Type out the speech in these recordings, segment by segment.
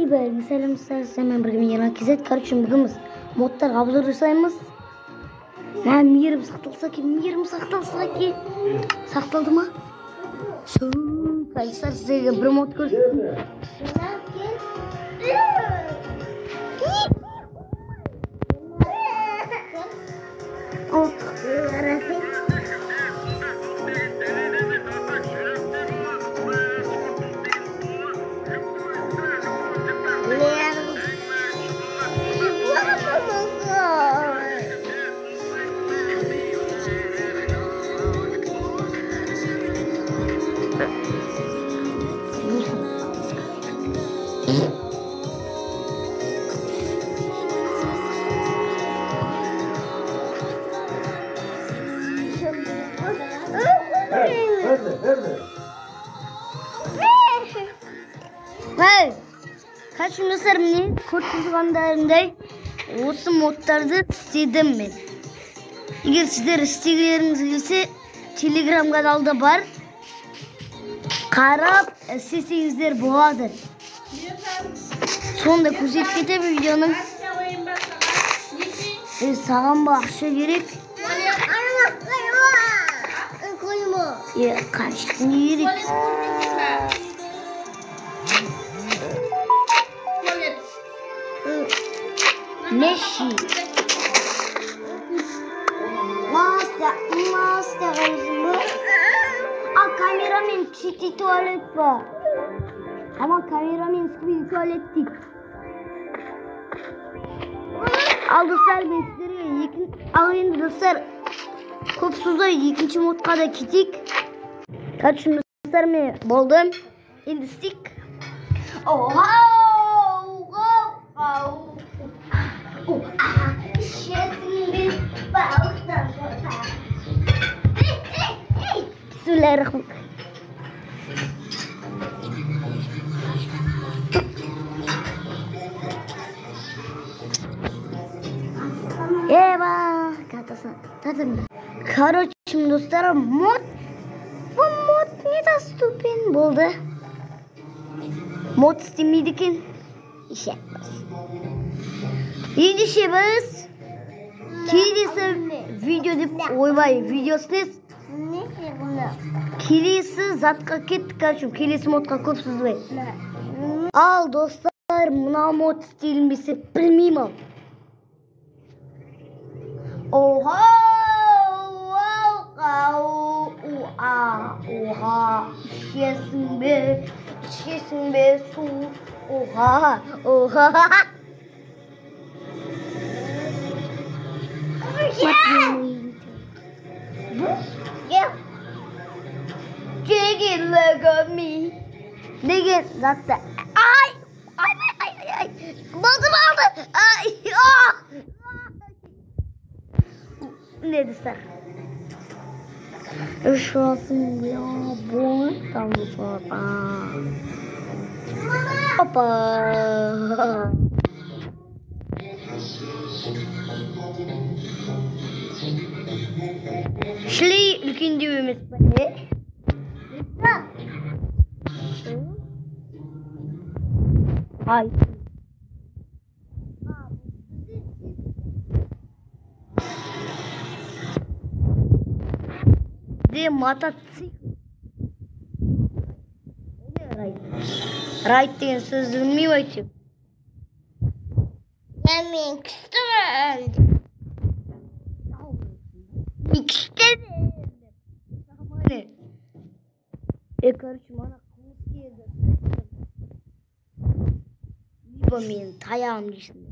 Selam hemen birgeme yana kezет. Kardeşim bugün modlar kabul жасаймыз. Мейірім сақталса ке. Сақталды ма? Кайсар сізге бір мод көрсетті. Kaçıncı sarımın kurtuluşlarında осы modları istedim ben. Eğer sizler istekleriniz ise Telegram kanalda var. Qarab istesеңіздер болады. Sonda көрсетіп кетемін videonun. Саған ақша керек. Қаншық не керек? Messi. Master bu. Kameraman çiti tuvalet var. Ama kameraman sıkı tuvalet değil. Al dostlar ben sizlere alayım dostlar. Kopsuzda ikinci modda da ketik. Kaçın dostlar mı buldum? İndistik. Oha! Bismillahirrahmanirrahim. Eyvah! Tadında. Kardeşim dostlarım mod. Bu mod ne de stupid buldu. Mod istemiydikin. İş yapmaz. İyi şey bas. Kilisi video deyip oybay videosuz. Kilisi zatqa ketdik kardeşim. Kilisi modqa көп сызбай. Al dostlar mına mod istilmesi bilmeyim. Oha! Oha! İçesin be su. Oha! Chicken look at me. Digin zaten. Ay. Baldım aldı. Ay. Ne deser? Şurasın ya bu tam sonra. Hoppa. Şli ülkün düğümüz böyle. Ay. De matatsi. Right diyen sözü mi açayım? Yemek istemedim. İstemedim. Tamam. Kardeşim ana kumuz geldi. Benim tayağım düşünür.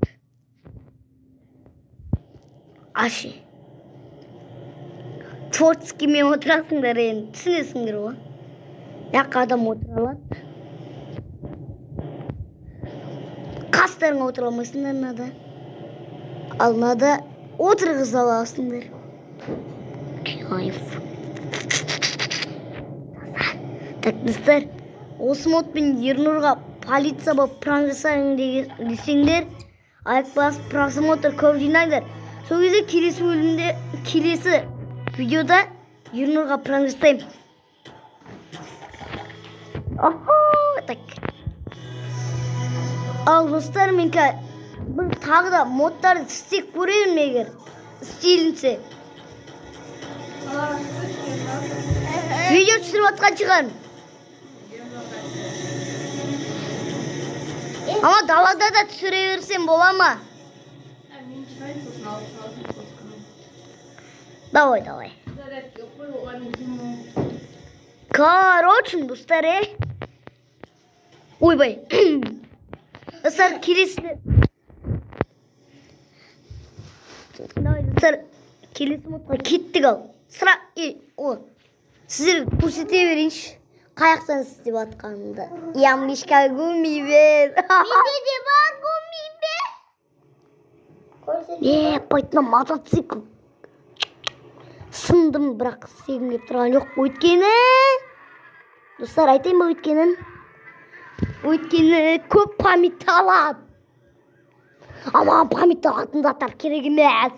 Aşı. Çorts gibi oturasınlar yani. Düşünüyorsundur o. Ya kadam oturalım. Kaslarına oturamasınlar nada. Alnada oturğız alasınlar. Kayıf. Taklıslar. Osmot bin Yernur'a politsiya bu pranjasayın desеңдер, ayak bas prasmotor көп жинаңдар. Сол кезде келесі бөлімде, келесі videoda Yernur'a pranjasayım. Oho, tak. Al dostlar menka bir tағы да modları istek көрейін егер істелінсе. Видео түсіріп атқан шығар. Ama dalada da түсіре берсем бола ма? Давай. Короче, достар, ойбай. Достар, келесі. Достар, келесі модқа кеттік ал. Sıra, сіздер көрсете берейінші. Қаяқтан істеп атқанымды. Ямбишка гумибер. Менде де бар гумибер. Пойтына мотоцикл. Сындым, бірақ істегім кеп тұрған жоқ. Өйткені, достар, айтайын ба өйткенін? Өйткені көп память алады. Ama память алатын заттар керек емес.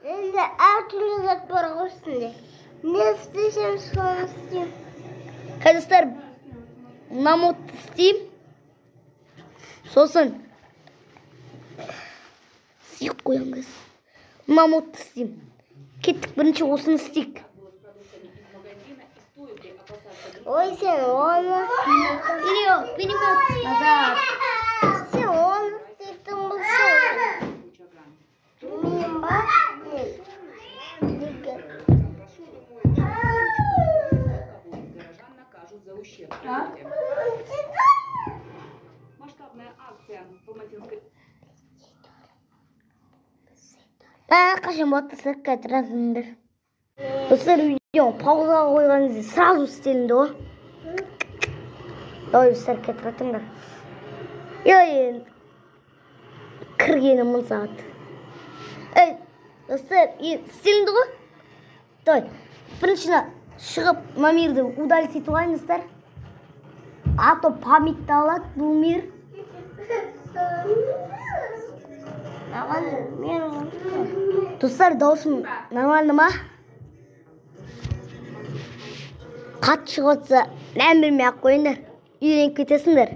Енді әртүрлі зат бар ғой үстінде. Не істесем соны істеймін. Достар, мына модты істеймін. Сосын сүйіп қоямыз. Мына модты істеймін. Кеттік, бірінші осыны істейік. Ой, сен оны... Перемет назад. Сен оны істейтін болсың. Мен ба? Масштабная акция по Матинской... Қашан болады сыртқа тұрасыңдар. Достар, видео паузаға қойған кезде сразу істелінді ғой. Давай сыртқа тұратыңдар. Кіргені 1000 сағат. Достар, істелінді ғой. Давай, біріншіні шығып мамирді удалить етіп алайыңыздар. А то памятті алады бұл мир. Достар, даусым нормально ма? Қатты шығатса, мән бермей ақ қойыңдар. Үйреніп кетесіңдер.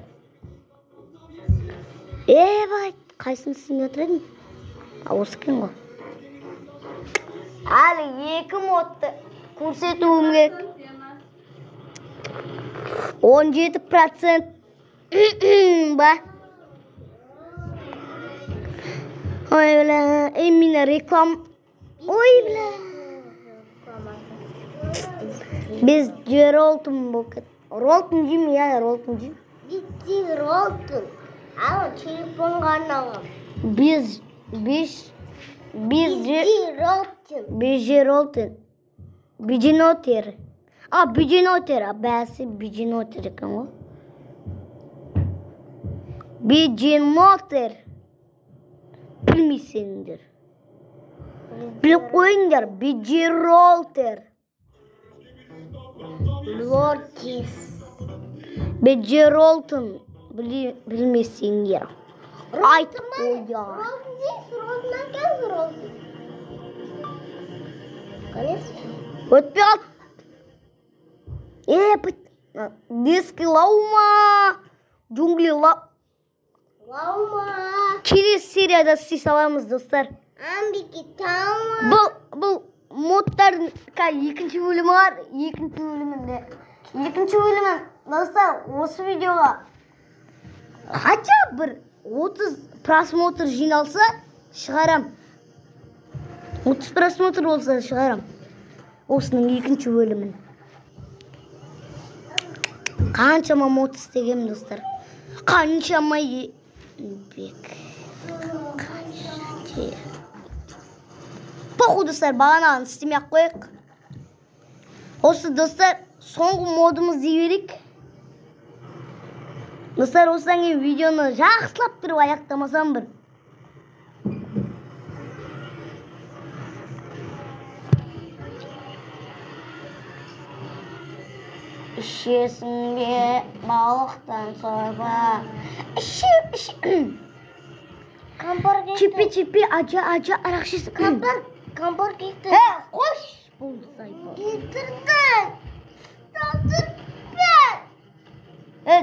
Бай, қайсын сіздің отыр едің? Осы екен ғой. Әлі 2 модты көрсетуім керек. 17% ба? Ой, бля, именно реклам. Ой, бля. Без Ролтон бокет. Ролтон жеймін, я Ролтон жеймін. Битти Ролтон. Ал телефонға арналған. Без Ролтон. Биджинотер. Биджинотер. Бәсі биджинотер екен ғой. Биджинотер. Білмейсіңдер. Біліп қойыңдар. Биджиролтер. Лортис. Биджиролтон. Білмейсіңдер. Айтып қойда. Өтпей қалды. Пыт. Дески лаума. Джунгли лаума. Келесі серияда істей саламыз, достар. Амбики таума. Бұл модтардың екінші бөлімі бар. Екінші бөлімі, достар, осы видеоға қача бір 30 просмотр жиналса шығарам. 30 просмотр болса шығарам. Осының екінші бөлімін. Қаншама мод істегем, достар. Қаншама Поху, достар, бағанағын істемей ақ қойық. Осы, достар, соңғы модымыз дей берейік. Достар, осыдан кейін видеоны жақсылап тұрып аяқтамасам бір. Ішесің бе балықтан сорпа. Чипи, ажа, арақ ішесің. Кампар кетті. Қош! Бұл сайпа. Кетірді. Сталдыр бе.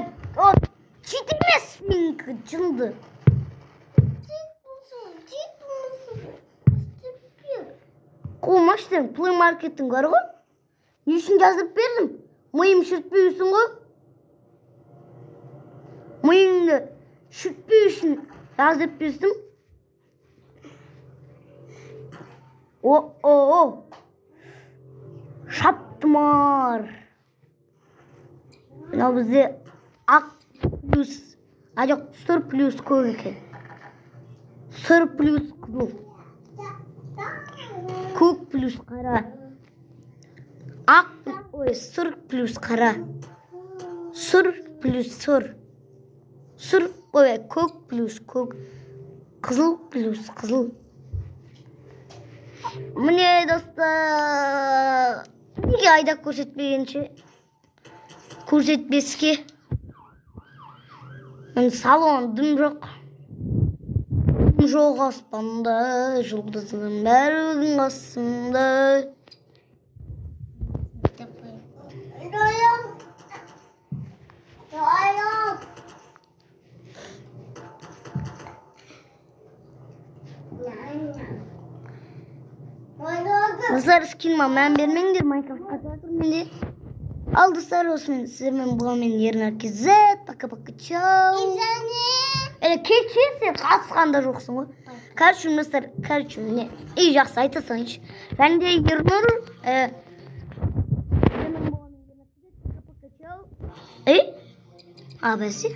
Чит емес менікі. жынды. Қолмаштың Play Market'ің бар ғой? Не үшін жазып бердім? Миым шүртпей үшін ғой? Миыңды шүртпей үшін жазып бердім. О-о-о! Шаптымар! Мынау бізде ақ плюс, жоқ, сұр плюс көк екен. Сұр плюс қызыл. Көк плюс қара. Ақ, сұр плюс қара. Сұр плюс сұр. Сұр, көк плюс көк. Қызыл плюс қызыл. Міне достар, неге айдап көрсетпегенше? Көрсетпеске. Салон дым жоқ. Жоқ аспанда, жұлдыздың бәрінің астында. Достар, скиніма мән бермеңдер, Майнкрафтқа жатыр менде. Ал достар, осымен сіздермен болғанмен Ернар KZ. Пока-пока, чау. Кешсе сен қатысқанда жоқсың ғой. Короче, достар, міне, жақсы айта салайыншы. Және де Ернар бәсе.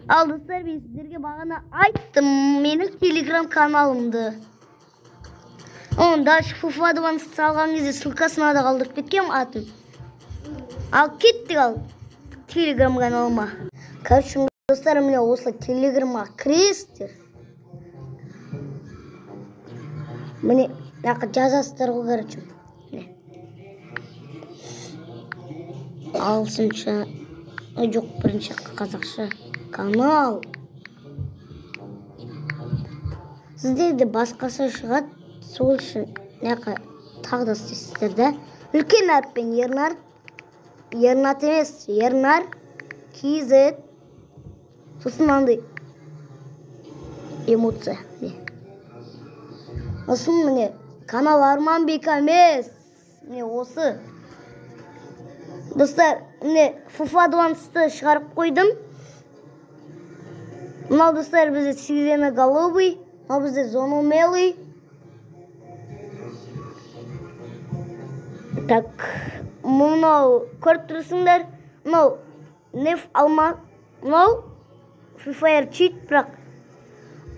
Ал достар, мен сіздерге бағана айттым менің Telegram каналымды. Оны дальше FIFA Advanced салған кезде ссылкасына да қалдырып кеткем атын. Ал кеттік ал Telegram каналыма. Короче, достар, міне осы Telegramға кіресіздер. Міне жазасыздар ғой, короче. Алсынша, жоқ, бірінші қазақша канал. Сіздерде басқасы шығады. Сол үшін тағы да істейсіздер да. Үлкен әріппен Ернар. Ернат емес, Ернар KZ. Сосын андай эмоция. Сосын міне канал Арманбек емес. Міне осы. Достар, міне FIFA Advanced'ты шығарып қойдым. Мынау достар, бізде сиреноголовый, мынау бізде зономелый. Так, мынау көріп тұрсыңдар. Мынау неф алма, мынау Free Fire cheat, бірақ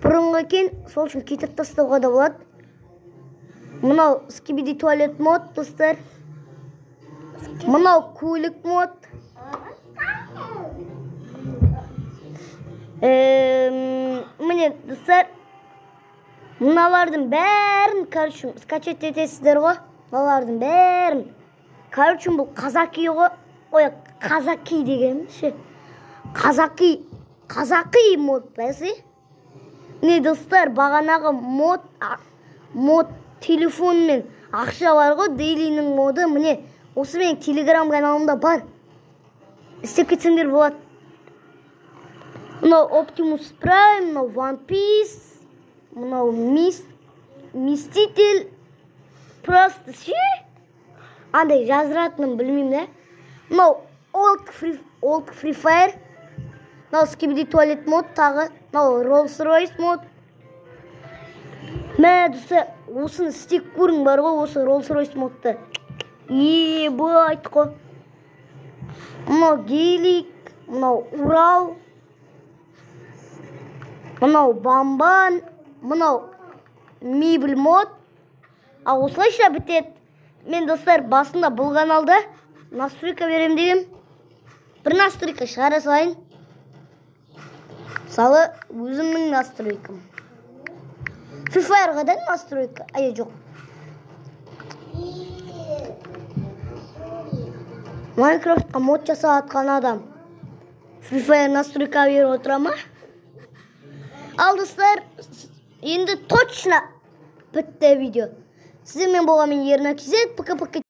бұрынғы екен, сол үшін кетіп тастауға да болады. Мынау Skibidi туалет мод, достар. Мынау көлік мод. Міне, достар, мыналардың бәрін, короче, скачать етесіздер ғой. Мыналардың бәрін. Короче, бұл қазақи ғой. Ой, қазақи деген ше. Қазақи мод бәсе. Не, достар, бағанағы мод телефонмен ақша бар ғой, дейлінің моды. Міне, осы менің Telegram каналымда бар. Істеп кетсеңдер болады. Мынау Optimus Prime, мынау One Piece, мынау Мститель. Просто ше? Андай жазыратынын білмеймін, да? Мынау Old Free Fire. Мынау Skibidi туалет мод тағы. Мынау Rolls Royce мод. Мә, достар, осыны істеп көрің бар ғой, осы Rolls Royce модты. Ебать қой. Мынау Гелик, мынау Урал. Мынау Бамбан, мынау Мебель мод. А осылайша бітеді. Мен, достар, басында бұл каналда настройка берем деген. Бір настройка шығара салайын. Мысалы, өзімнің настройкам. Free Fire'ға да настройка. Жоқ. Майнкрафтқа мод жасап атқан адам Free Fire настройка беріп отыра ма? Ал, достар, енді точно бітті видео. Сіздермен болған мен Ернар KZ. Пока-пока.